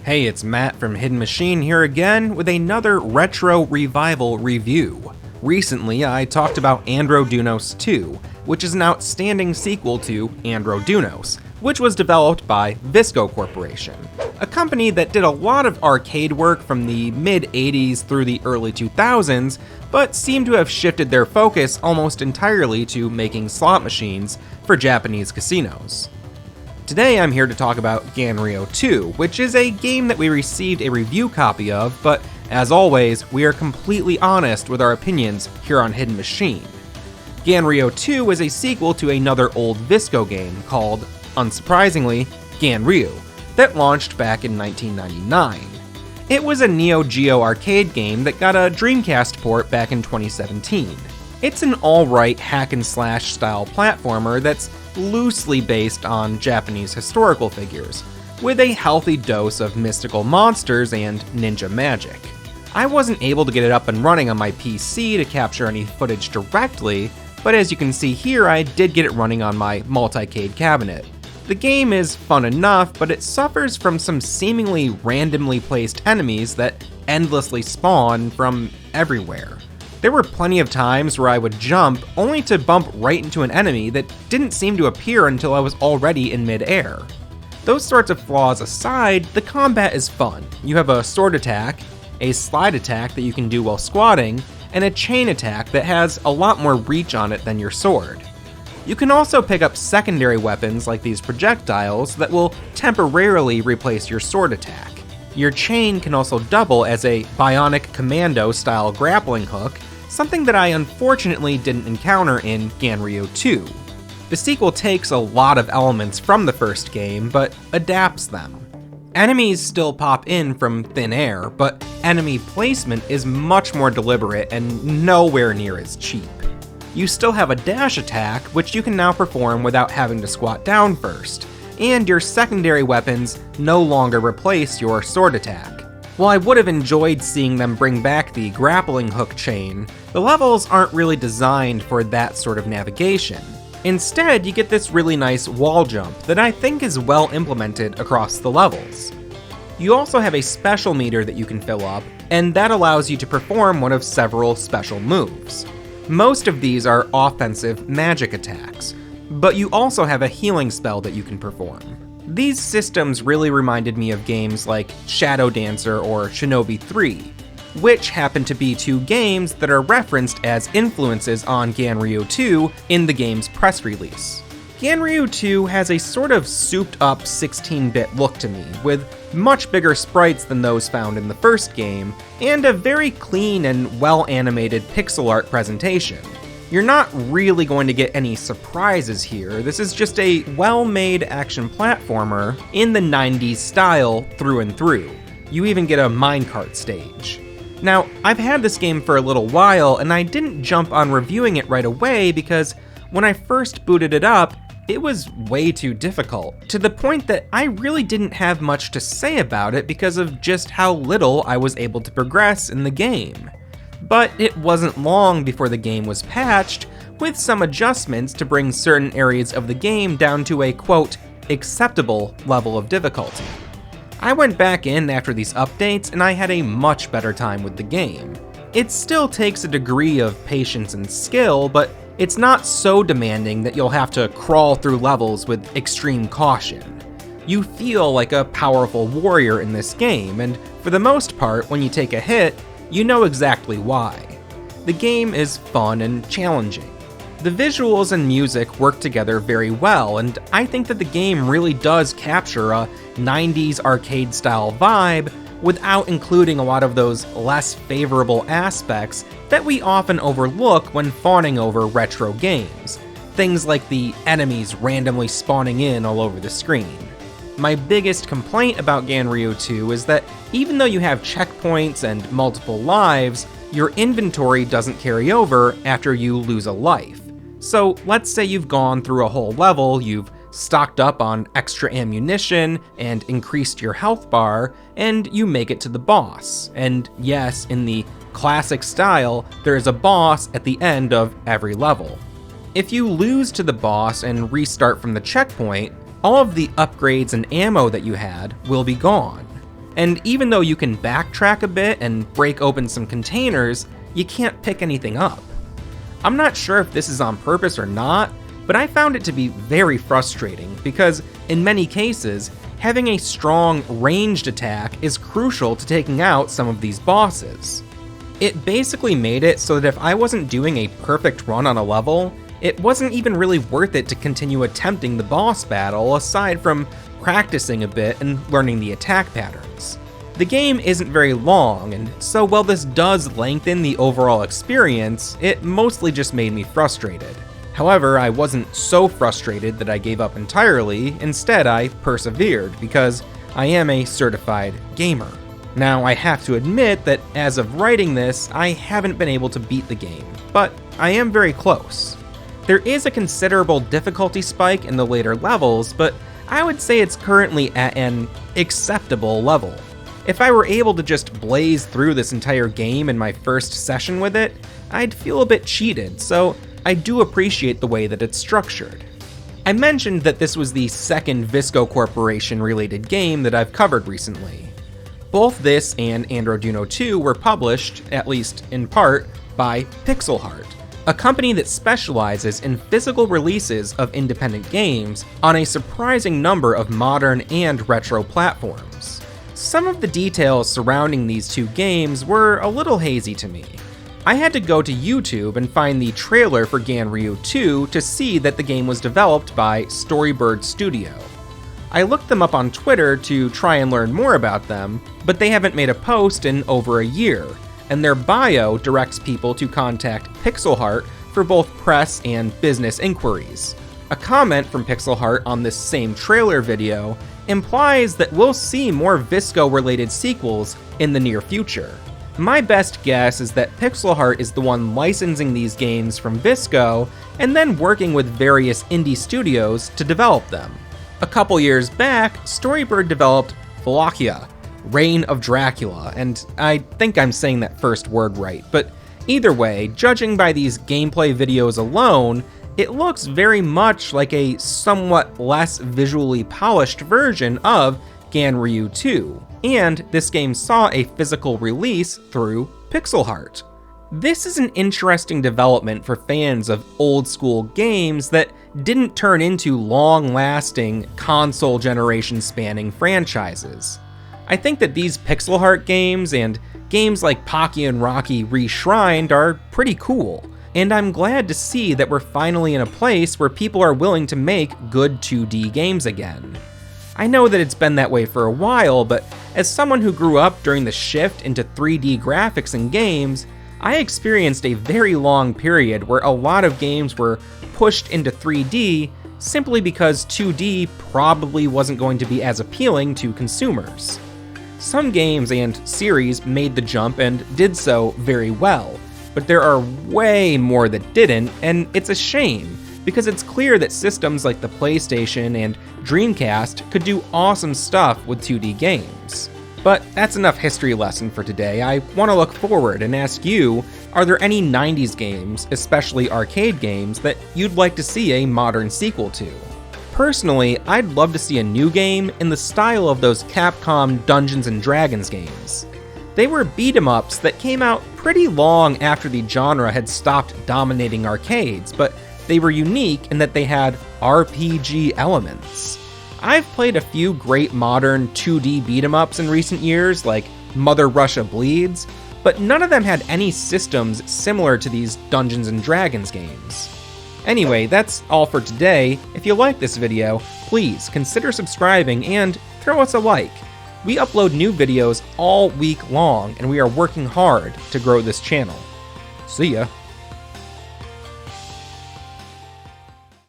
Hey, it's Matt from Hidden Machine here again with another retro revival review. Recently, I talked about Androdunos 2, which is an outstanding sequel to Androdunos, which was developed by Visco Corporation, a company that did a lot of arcade work from the mid-80s through the early 2000s, but seemed to have shifted their focus almost entirely to making slot machines for Japanese casinos. Today I'm here to talk about Ganryu 2, which is a game that we received a review copy of, but as always, we are completely honest with our opinions here on Hidden Machine. Ganryu 2 is a sequel to another old Visco game called, unsurprisingly, Ganryu, that launched back in 1999. It was a Neo Geo arcade game that got a Dreamcast port back in 2017. It's an alright hack and slash style platformer that's loosely based on Japanese historical figures, with a healthy dose of mystical monsters and ninja magic. I wasn't able to get it up and running on my PC to capture any footage directly, but as you can see here, I did get it running on my multicade cabinet. The game is fun enough, but it suffers from some seemingly randomly placed enemies that endlessly spawn from everywhere. There were plenty of times where I would jump only to bump right into an enemy that didn't seem to appear until I was already in mid-air. Those sorts of flaws aside, the combat is fun. You have a sword attack, a slide attack that you can do while squatting, and a chain attack that has a lot more reach on it than your sword. You can also pick up secondary weapons like these projectiles that will temporarily replace your sword attack. Your chain can also double as a bionic commando style grappling hook, something that I unfortunately didn't encounter in Ganryu 2. The sequel takes a lot of elements from the first game, but adapts them. Enemies still pop in from thin air, but enemy placement is much more deliberate and nowhere near as cheap. You still have a dash attack, which you can now perform without having to squat down first, and your secondary weapons no longer replace your sword attack. While I would have enjoyed seeing them bring back the grappling hook chain, the levels aren't really designed for that sort of navigation. Instead, you get this really nice wall jump that I think is well implemented across the levels. You also have a special meter that you can fill up, and that allows you to perform one of several special moves. Most of these are offensive magic attacks, but you also have a healing spell that you can perform. These systems really reminded me of games like Shadow Dancer or Shinobi 3, which happen to be two games that are referenced as influences on Ganryu 2 in the game's press release. Ganryu 2 has a sort of souped-up 16-bit look to me, with much bigger sprites than those found in the first game, and a very clean and well-animated pixel art presentation. You're not really going to get any surprises here. This is just a well-made action platformer in the 90s style through and through. You even get a minecart stage. Now, I've had this game for a little while, and I didn't jump on reviewing it right away because when I first booted it up, it was way too difficult, to the point that I really didn't have much to say about it because of just how little I was able to progress in the game. But it wasn't long before the game was patched, with some adjustments to bring certain areas of the game down to a, quote, acceptable level of difficulty. I went back in after these updates and I had a much better time with the game. It still takes a degree of patience and skill, but it's not so demanding that you'll have to crawl through levels with extreme caution. You feel like a powerful warrior in this game, and for the most part, when you take a hit, you know exactly why. The game is fun and challenging. The visuals and music work together very well, and I think that the game really does capture a 90s arcade style vibe without including a lot of those less favorable aspects that we often overlook when fawning over retro games. Things like the enemies randomly spawning in all over the screen. My biggest complaint about Ganryu 2 is that even though you have checkpoints and multiple lives, your inventory doesn't carry over after you lose a life. So let's say you've gone through a whole level, you've stocked up on extra ammunition and increased your health bar, and you make it to the boss. And yes, in the classic style, there is a boss at the end of every level. If you lose to the boss and restart from the checkpoint, all of the upgrades and ammo that you had will be gone. And even though you can backtrack a bit and break open some containers, you can't pick anything up. I'm not sure if this is on purpose or not, but I found it to be very frustrating because, in many cases, having a strong ranged attack is crucial to taking out some of these bosses. It basically made it so that if I wasn't doing a perfect run on a level, it wasn't even really worth it to continue attempting the boss battle aside from practicing a bit and learning the attack patterns. The game isn't very long, and so while this does lengthen the overall experience, it mostly just made me frustrated. However, I wasn't so frustrated that I gave up entirely. Instead, I persevered because I am a certified gamer. Now, I have to admit that as of writing this, I haven't been able to beat the game, but I am very close. There is a considerable difficulty spike in the later levels, but I would say it's currently at an acceptable level. If I were able to just blaze through this entire game in my first session with it, I'd feel a bit cheated, so I do appreciate the way that it's structured. I mentioned that this was the second Visco Corporation related game that I've covered recently. Both this and Androduno 2 were published, at least in part, by Pixel Heart, a company that specializes in physical releases of independent games on a surprising number of modern and retro platforms. Some of the details surrounding these two games were a little hazy to me. I had to go to YouTube and find the trailer for Ganryu 2 to see that the game was developed by Storybird Studio. I looked them up on Twitter to try and learn more about them, but they haven't made a post in over a year, and their bio directs people to contact Pixel Heart for both press and business inquiries. A comment from Pixel Heart on this same trailer video implies that we'll see more Visco-related sequels in the near future. My best guess is that Pixel Heart is the one licensing these games from Visco and then working with various indie studios to develop them. A couple years back, Storybird developed Wallachia, Reign of Dracula, and I think I'm saying that first word right, but either way, judging by these gameplay videos alone, it looks very much like a somewhat less visually polished version of Ganryu 2, and this game saw a physical release through Pixel Heart. This is an interesting development for fans of old-school games that didn't turn into long-lasting, console generation-spanning franchises. I think that these Pixel Heart games and games like Pocky and Rocky Reshrined are pretty cool, and I'm glad to see that we're finally in a place where people are willing to make good 2D games again. I know that it's been that way for a while, but as someone who grew up during the shift into 3D graphics in games, I experienced a very long period where a lot of games were pushed into 3D simply because 2D probably wasn't going to be as appealing to consumers. Some games and series made the jump and did so very well, but there are way more that didn't, and it's a shame, because it's clear that systems like the PlayStation and Dreamcast could do awesome stuff with 2D games. But that's enough history lesson for today. I want to look forward and ask you, are there any 90s games, especially arcade games, that you'd like to see a modern sequel to? Personally, I'd love to see a new game in the style of those Capcom Dungeons & Dragons games. They were beat-em-ups that came out pretty long after the genre had stopped dominating arcades, but they were unique in that they had RPG elements. I've played a few great modern 2D beat-em-ups in recent years, like Mother Russia Bleeds, but none of them had any systems similar to these Dungeons & Dragons games. Anyway, that's all for today. If you like this video, please consider subscribing and throw us a like. We upload new videos all week long, and we are working hard to grow this channel. See ya.